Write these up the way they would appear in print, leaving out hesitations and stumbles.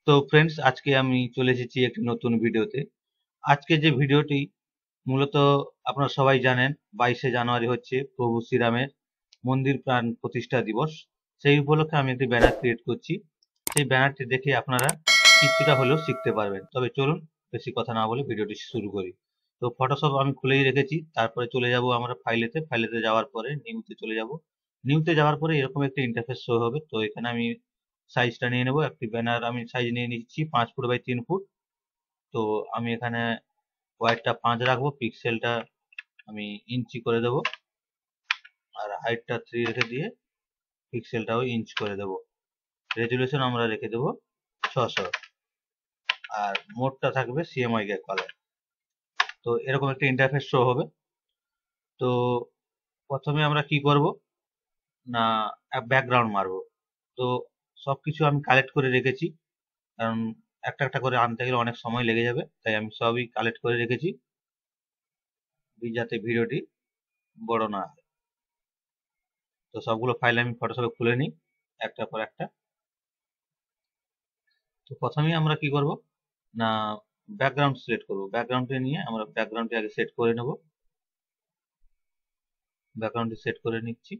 তো ফ্রেন্ডস, আজকে আমি চলে এসেছি একটি নতুন ভিডিওতে। আজকে যে ভিডিওটি মূলত আপনারা সবাই জানেন, 22শে জানুয়ারি হচ্ছে প্রভু শ্রীরামের মন্দির প্রাণ প্রতিষ্ঠা দিবস। সেই উপলক্ষে আমি একটি ব্যানার ক্রিয়েট করছি। সেই ব্যানারটি দেখে আপনারা কিছুটা হলেও শিখতে পারবেন। তবে চলুন বেশি কথা না বলে ভিডিওটি শুরু করি। তো ফটোশপ আমি খুলেই রেখেছি। তারপরে চলে যাব আমরা ফাইলেতে যাওয়ার পরে নিউতে চলে যাব। নিউতে যাওয়ার পরে এরকম একটি ইন্টারফেস শো হবে। তো এখানে আমি সাইজটা নিয়ে নেব। একটি ব্যানার আমি সাইজ নিয়ে নিচ্ছি 5 ফুট বাই 3 ফুট। তো আমি এখানে ওয়াইডটা 5 রাখবো, পিক্সেলটা আমি ইঞ্চি করে দেব, আর হাইটটা 3 রেখে দিয়ে পিক্সেলটাও ইঞ্চ করে দেব। রেজুলেশন আমরা রেখে দেব 600, আর মোডটা থাকবে সিএমওয়াই কালার। তো এরকম একটা ইন্টারফেস শো হবে। তো প্রথমে আমরা কি করব না, ব্যাকগ্রাউন্ড মারবো। তো সবকিছু আমি কালেক্ট করে রেখেছি, কারণ একটা একটা করে আনতে গেলে অনেক সময় লেগে যাবে, তাই আমি সবই কালেক্ট করে রেখেছি যাতে ভিডিওটি বড় না হয়। তো সবগুলো ফাইল আমি ফটোশপে খুলে নিই একটার পর একটা। তো প্রথমেই আমরা কি করব না, ব্যাকগ্রাউন্ড সিলেক্ট করব। ব্যাকগ্রাউন্ডে নিয়ে আমরা ব্যাকগ্রাউন্ডটি আগে সেট করে নেব। ব্যাকগ্রাউন্ডটি সেট করে নিচ্ছি।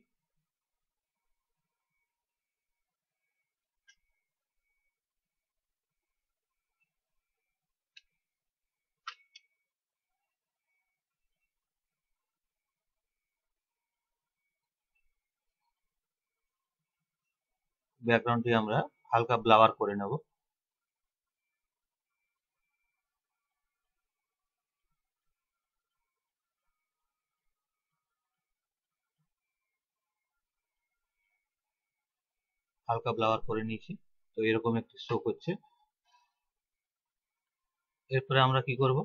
ব্যাকগ্রাউন্ডটি আমরা হালকা ব্লাওয়ার করে নেব। হালকা ব্লাওয়ার করে নিয়েছি। তো এরকম একটি শো করছে। এরপরে আমরা কি করব,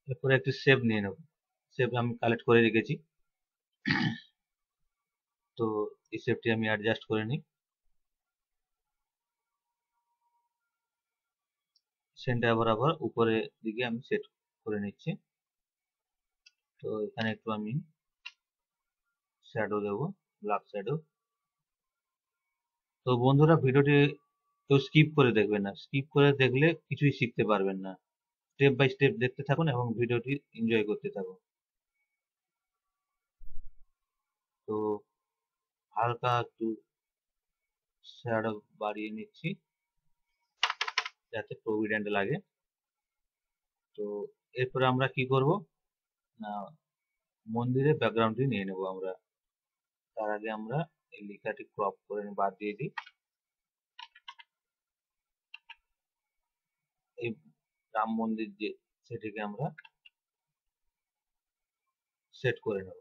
এরপরে একটি শেপ নিয়ে নেব। শেপ আমি কালেক্ট করে রেখেছি। তো এই শেপটি আমি অ্যাডজাস্ট করে নিই। সেন্টার বরাবর উপরের দিকে আমি সেট করে নিচ্ছি। তো এখানে একটু আমি শ্যাডো দেব, ব্ল্যাক শ্যাডো। তো বন্ধুরা, ভিডিওটি কেউ স্কিপ করে দেখবেন না। স্কিপ করে দেখলে কিছুই শিখতে পারবেন না। স্টেপ বাই স্টেপ দেখতে থাকুন এবং ভিডিওটি এনজয় করতে থাকুন। তো হালকা একটু শ্যাডো বাড়িয়ে নিচ্ছি যাতে প্রভিডেন্ট লাগে। তো এরপরে আমরা কি করব না, মন্দিরের ব্যাকগ্রাউন্ডটি নিয়ে নেব আমরা। তার আগে আমরা এই লেখাটি ক্রপ করে বাদ দিয়ে দিই। এই রাম মন্দির যে, সেটিকে আমরা সেট করে নেব।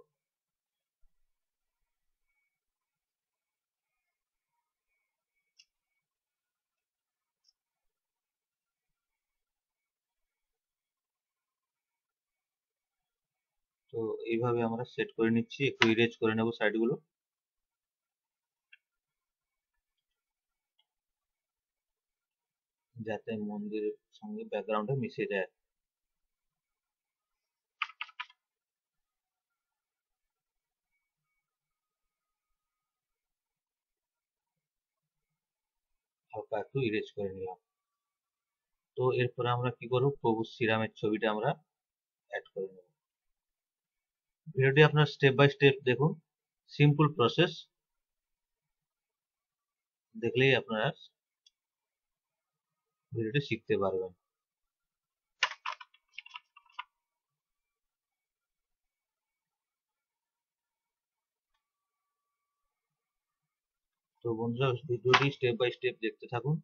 তো এইভাবে আমরা সেট করে নিচ্ছি। একটু ইরেজ করে নেব সাইডগুলো, যাতে মন্দিরের সঙ্গে ব্যাকগ্রাউন্ডে মিশে যায়। হালকা একটু ইরেজ করে নিলাম। তো এরপরে আমরা কি করব, প্রভু শ্রীরামের ছবিটা আমরা অ্যাড করে নেব। ভিডিওটি আপনার স্টেপ বাই স্টেপ দেখুন। সিম্পল প্রসেস, দেখলেই আপনারা ভিডিওটি শিখতে পারবেন। তো বন্ধুরা, ভিডিওটি স্টেপ বাই স্টেপ দেখতে থাকুন।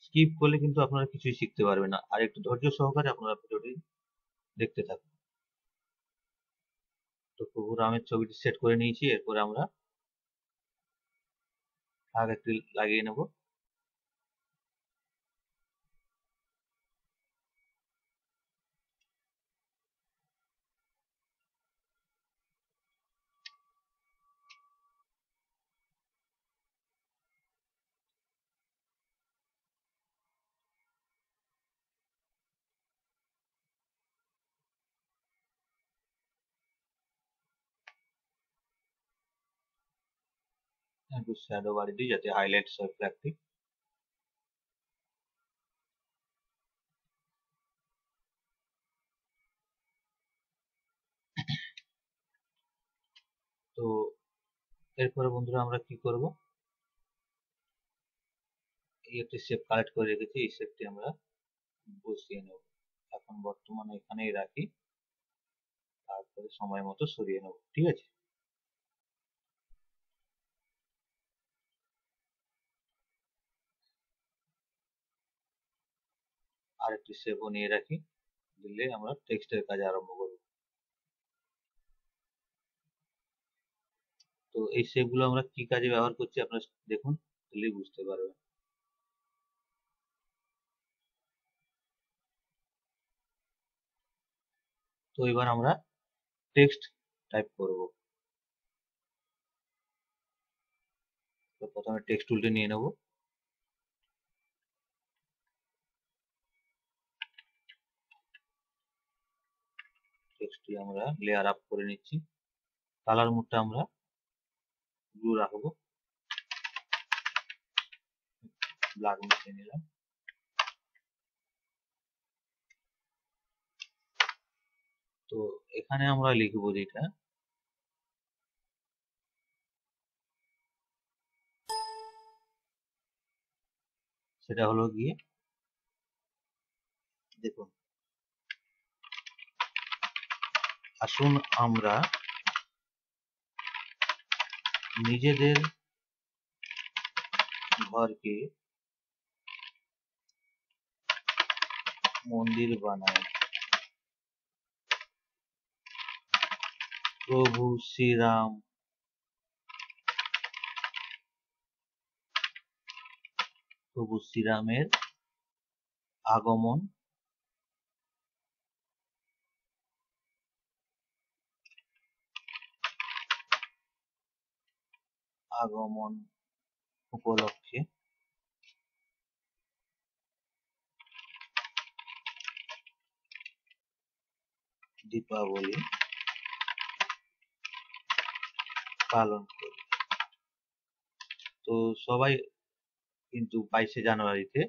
স্কিপ করলে কিন্তু আপনারা কিছুই শিখতে পারবেন না। আর একটু ধৈর্য সহকারে আপনারা ভিডিওটি দেখতে থাকুন। তো প্রভু রামের ছবিটি সেট করে নিয়েছি। এরপরে আমরা ফ্ল্যাগ একটি লাগিয়ে নেব। একটু শ্যাডো বাড়িয়ে দিই যাতে হাইলাইটস হয় ফ্ল্যাগটি। তো এরপরে বন্ধুরা আমরা কি করব, এই একটি শেপ কালেক্ট করে রেখেছি, এই শেপটি আমরা বসিয়ে নেব। এখন বর্তমানে এখানেই রাখি, তারপরে সময় মতো সরিয়ে নেব। ঠিক আছে, আরেকটি শেপও নিয়ে রাখি, দিলে আমরা টেক্সটের কাজ আরম্ভ করব। তো এই শেপগুলো আমরা কি কাজে ব্যবহার করছি আপনারা দেখুন, তাহলেই বুঝতে পারবেন। তো এবার আমরা টেক্সট টাইপ করব। তো প্রথমে টেক্সট টুলটি নিয়ে নেব, টেক্সটটি আমরা লেয়ার আপ করে নিচ্ছি। কালার মোডটা আমরা ব্লু রাখবো, ব্ল্যাক মিশিয়ে নিলাম। তো এখানে আমরা লিখবো যেটা, সেটা হলো গিয়ে দেখুন, আসুন আমরা নিজেদের ঘরকে মন্দির বানাই, প্রভু শ্রীরাম প্রভু শ্রীরামের আগমন আগমন উপলক্ষে দীপাবলি পালন করি। তো সবাই কিন্তু 22শে জানুয়ারিতে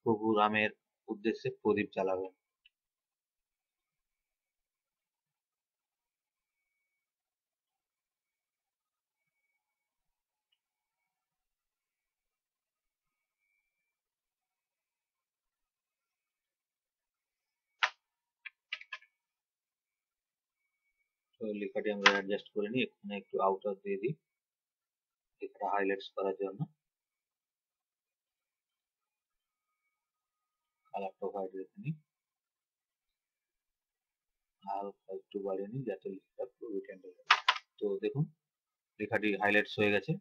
প্রভু রামের উদ্দেশ্যে প্রদীপ জ্বালাবেন। তো লেখাটি আমরা অ্যাডজাস্ট করে নিই, এখানে একটু আউটার দিয়ে দিই লেখাটা হাইলাইটস করার জন্য। কালারটা হোয়াইট রেখে নিই, হালকা একটু বাড়িয়ে নিই যাতে লেখাটা পুরো ক্যান্ডেল। তো দেখুন লেখাটি হাইলাইটস হয়ে গেছে।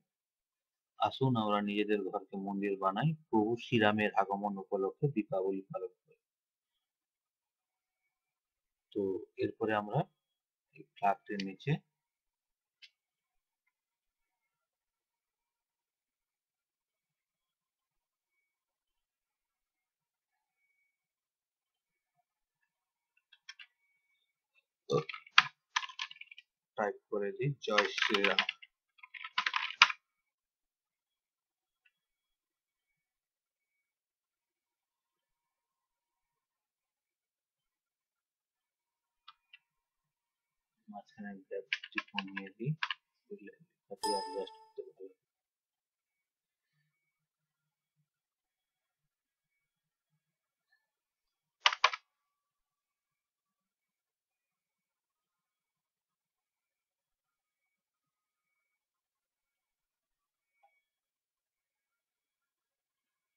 আসুন আমরা নিজেদের ঘরকে মন্দির বানাই, প্রভু শ্রীরামের আগমন উপলক্ষে দীপাবলি পালন করি। তো এরপরে আমরা এই ফ্ল্যাগটির নিচে টাইপ করে দিই জয় শ্রীরাম। মাঝখানে গ্যাপটি কমিয়ে দিই, দিলে লেখাটি অ্যাডজাস্ট করতে ভালো।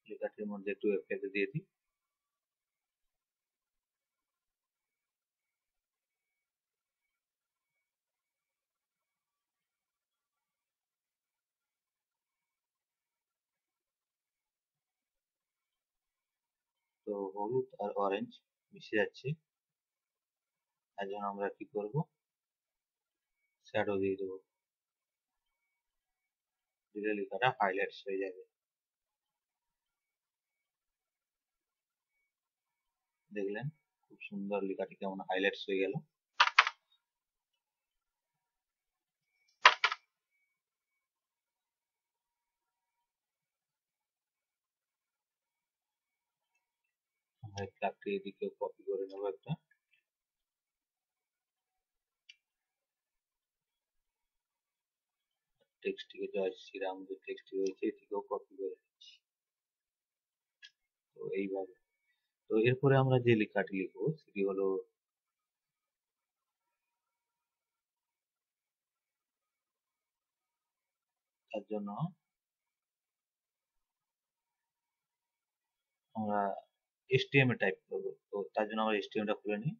লেখাটির মধ্যে একটু এফেক্ট দিয়ে দিই। তো হলুদ আর অরেঞ্জ মিশে যাচ্ছে, তার জন্য আমরা কি করব, শ্যাডো দিয়ে দেবো, দিলে লেখাটা হাইলাইটস হয়ে যাবে। দেখলেন খুব সুন্দর লেখাটি কেমন হাইলাইটস হয়ে গেল। আমরা এই ফ্ল্যাগটি এদিকে কপি করে নেবো একটা, টেক্সটটিকে জয় শ্রীরাম যে টেক্সটটি রয়েছে এটিকেও কপি করে নিচ্ছি। তো এইভাবে, তো এরপরে আমরা যে লেখাটি লিখবো সেটি হলো তার জন্য আমরা HTML টাইপ করব। তো তার জন্য আমরা HTML টা খুলে নিই।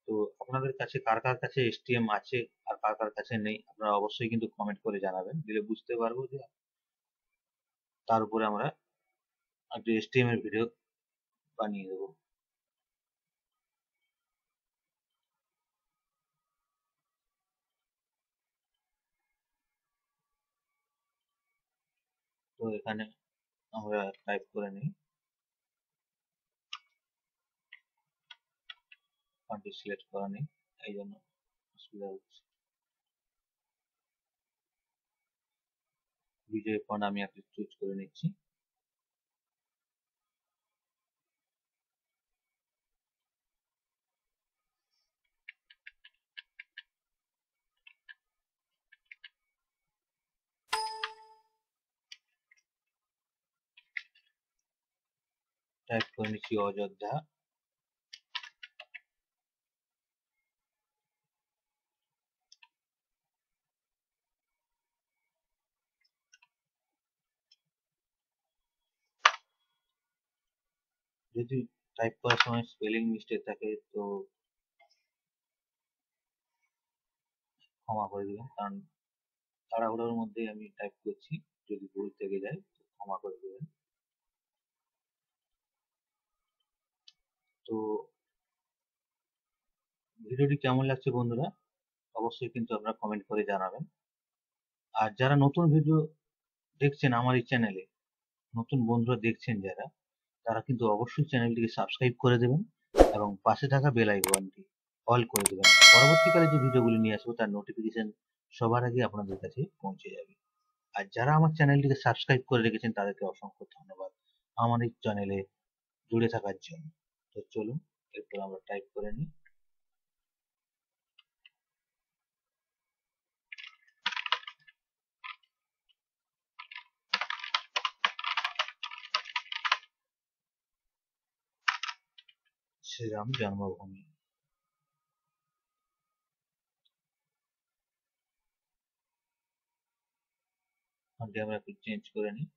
তো আপনাদের কাছে কার কার কাছে HTML আছে আর কার কার কাছে নেই আপনারা অবশ্যই কিন্তু কমেন্ট করে জানাবেন, দিলে বুঝতে পারবো যে তার উপরে আমরা একটা HTML ভিডিও বানিয়ে দেবো। তো এখানে আমরা টাইপ করে নিই, ফন্টটি সিলেক্ট করা নেই, এই জন্য অসুবিধা হচ্ছে। বিজয় ফন্ট আমি একটা চুজ করে নিচ্ছি। টাইপ করে নিচ্ছি অযোধ্যা। যদি টাইপ করার সময় স্পেলিং মিস্টেক থাকে তো ক্ষমা করে দিবেন, কারণ তাড়াহুড়োর মধ্যেই আমি টাইপ করছি, যদি ভুল থেকে যায় তো ক্ষমা করে দেবেন। তো ভিডিওটি কেমন লাগছে বন্ধুরা অবশ্যই কিন্তু আপনারা কমেন্ট করে জানাবেন। আর যারা নতুন ভিডিও দেখছেন আমার এই চ্যানেলে, নতুন বন্ধুরা দেখছেন যারা, তারা কিন্তু অবশ্যই চ্যানেলটিকে সাবস্ক্রাইব করে দেবেন এবং পাশে থাকা বেল আইকনটি অল করে দেবেন। পরবর্তীকালে যে ভিডিওগুলি নিয়ে আসবো তার নোটিফিকেশন সবার আগে আপনাদের কাছে পৌঁছে যাবে। আর যারা আমার চ্যানেলটিকে সাবস্ক্রাইব করে রেখেছেন তাদেরকে অসংখ্য ধন্যবাদ আমার এই চ্যানেলে জুড়ে থাকার জন্য। তো চলুন এরপর আমরা টাইপ করে নিই। শ্রীরাম জন্মভূমি। আমরা একটু চেঞ্জ করে নিই।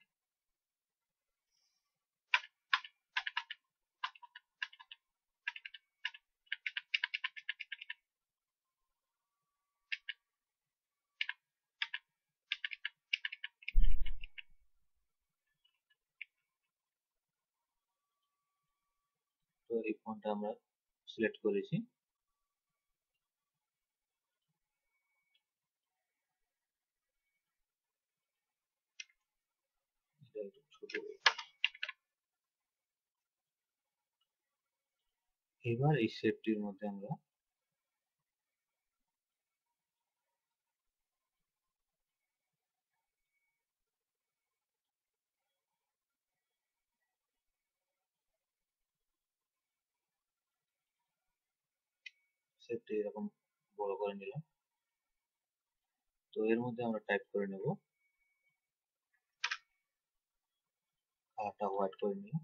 তো এই ফন্টটা আমরা সিলেক্ট করেছি। এটা একটু ছোট। এবার এই শেপটির মধ্যে আমরা শেপটি এরকম বড় করে নিলাম। তো এর মধ্যে আমরা টাইপ করে নেব, কালারটা হোয়াইট করে নিই।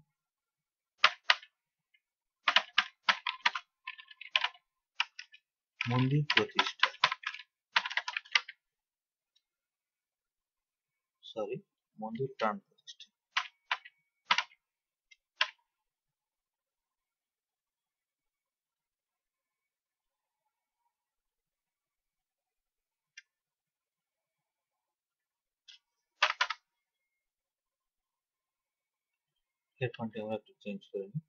মন্দির প্রতিষ্ঠা, সরি, মন্দির প্রাণ প্রতিষ্ঠা। এর ফন্টে আমরা একটু চেঞ্জ করে নিই।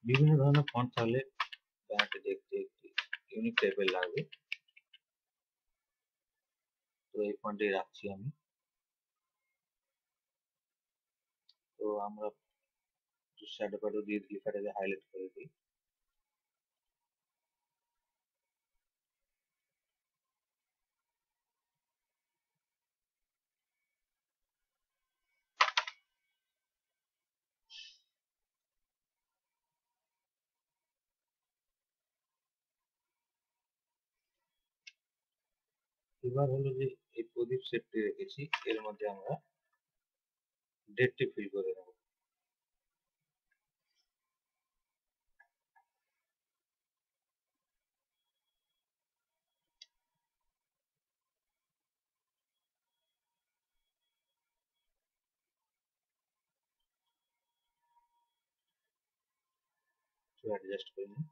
বিভিন্ন ধরনের ফন্ট থাকলে ব্যানারটি দেখতে একটি ইউনিক টাইপের লাগবে। তো এই ফন্টে রাখছি আমি। তো আমরা শ্যাডো প্যাডো দিয়ে লেখাটাকে হাইলাইট করে দিই। এবার হলো যে এই প্রদীপ সেটটি রেখেছি, এর মধ্যে আমরা ডেটটি ফিল করে নেব। অ্যাডজাস্ট করে নিই।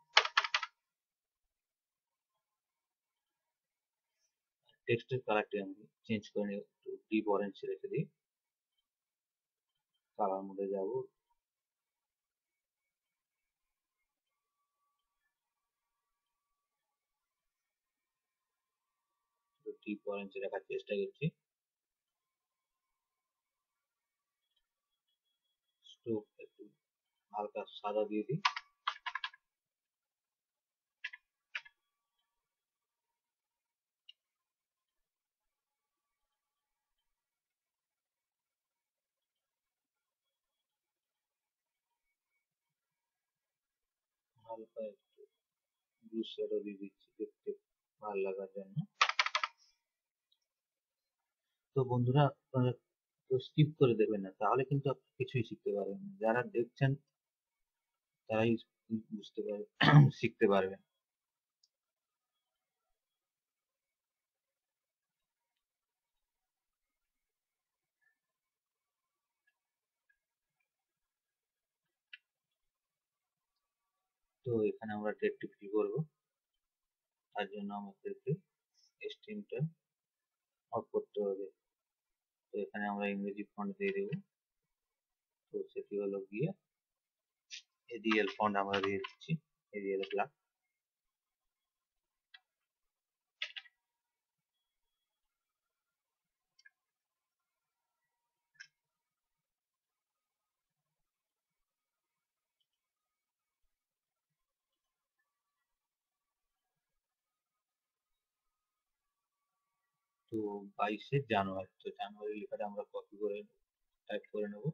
টেক্সটের কালারটি আমি চেঞ্জ করে নিই, একটু ডিপ অরেঞ্জ রেখে দিই। কালার মোডে যাব, ডিপ অরেঞ্জ রাখার চেষ্টা করছি। স্ট্রোক একটু হালকা সাদা দিয়ে দিই। হালকা একটু ব্লু শ্যাডো দিয়ে দিচ্ছি দেখতে ভালো লাগার জন্য। তো বন্ধুরা, আপনারা তো স্কিপ করে দেবেন না, তাহলে কিন্তু আপনি কিছুই শিখতে পারবেন না। যারা দেখছেন তারাই বুঝতে পারবে, শিখতে পারবেন। তো এখানে আমরা ডেটটি ফিল করব, তার জন্য আমাদেরকে স্ট্রিমটা অফ করতে হবে। তো এখানে আমরা ইংরেজি ফন্ট দিয়ে দেবো। তো সেটি হলো গিয়ে এডিএল ফন্ট আমরা দিয়ে দিচ্ছি, এডিএল ব্ল্যাক। তো 22শে জানুয়ারি, তো জানুয়ারি লেখাটা আমরা কপি করে টাইপ করে নেব।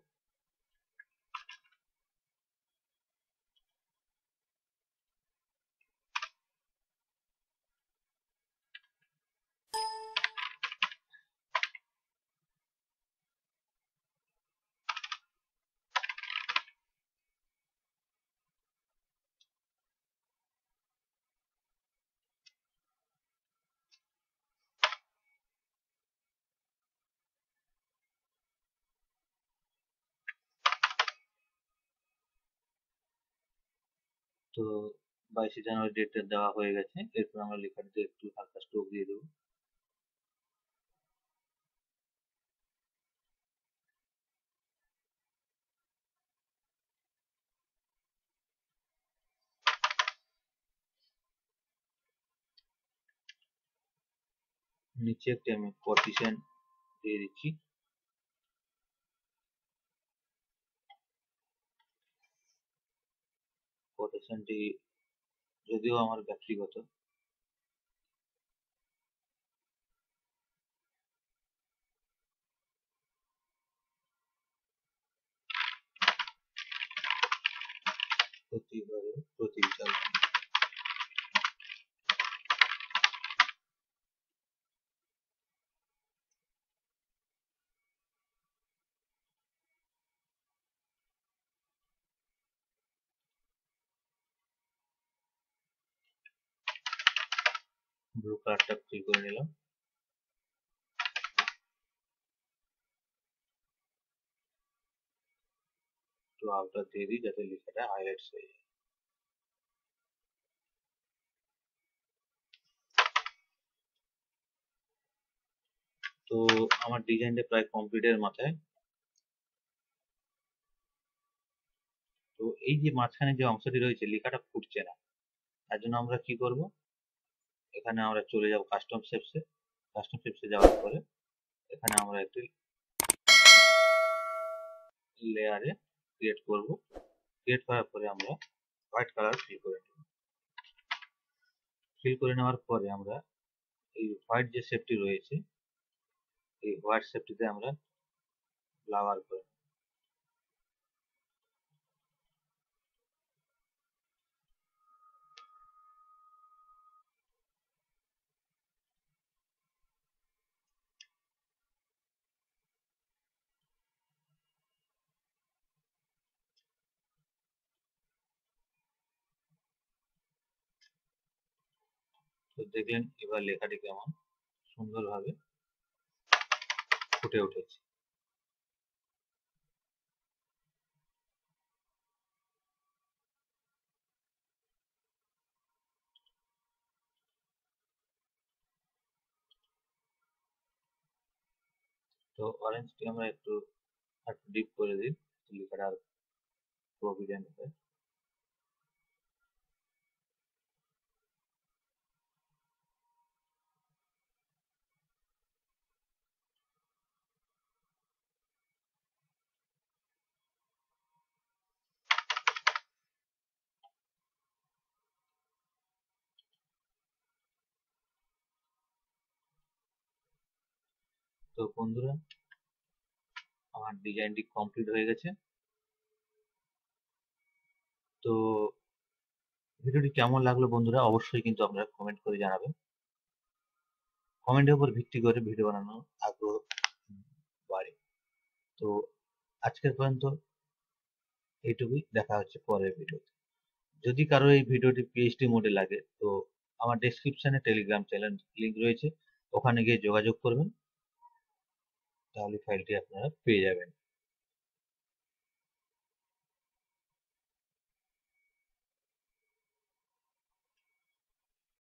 তো 22শে জানুয়ারি ডেটটা দেওয়া হয়ে গেছে। এরপর আমরা লেখাটিতে একটু হালকা স্ট্রোক দিয়ে দেবো। নিচে একটি আমি কোটেশন দিয়ে দিচ্ছি। কোটেশনটি যদিও আমার ব্যক্তিগত, প্রতিবারে প্রতি বিশাল ব্লু কালারটা ফিল করে নিলাম। তো আউটার দিয়ে দিই যাতে লেখাটা হাইলাইটস হয়ে যায়। তো আমার ডিজাইনটা প্রায় কমপ্লিটের মাথায়। তো এই যে মাঝখানে যে অংশটি রয়েছে, লেখাটা ফুটছে না, তার জন্য আমরা কি করব, এখানে আমরা চলে যাব কাস্টম শেপসে। কাস্টম শেপসে যাওয়ার পরে এখানে আমরা একটি লেয়ারে ক্রিয়েট করব। ক্রিয়েট করার পরে আমরা হোয়াইট কালার ফিল করে নেব। ফিল করে নেওয়ার পরে আমরা এই হোয়াইট যে শেপটি রয়েছে, এই হোয়াইট শেপটিতে আমরা ফ্লাওয়ার করে তো দেখলেন এবার লেখাটি কেমন সুন্দরভাবে ফুটে উঠেছে। তো অরেঞ্জটি আমরা একটু ডিপ করে দিই, লেখাটা আর প্রভিডেন্ট হয়। তো বন্ধুরা, আমার ডিজাইনটি কমপ্লিট হয়ে গেছে। তো ভিডিওটি কেমন লাগলো বন্ধুরা অবশ্যই কিন্তু আপনারা কমেন্ট করে জানাবেন। কমেন্টের উপর ভিত্তি করে ভিডিও বানানোর আগ্রহ বাড়ে। তো আজকের পর্যন্ত এইটুকুই, দেখা হচ্ছে পরের ভিডিওতে। যদি কারো এই ভিডিওটি পিএইচডি মোডে লাগে তো আমার ডেসক্রিপশনে টেলিগ্রাম চ্যানেল লিংক রয়েছে, ওখানে গিয়ে যোগাযোগ করবেন, তাহলে ফাইলটি আপনারা পেয়ে যাবেন।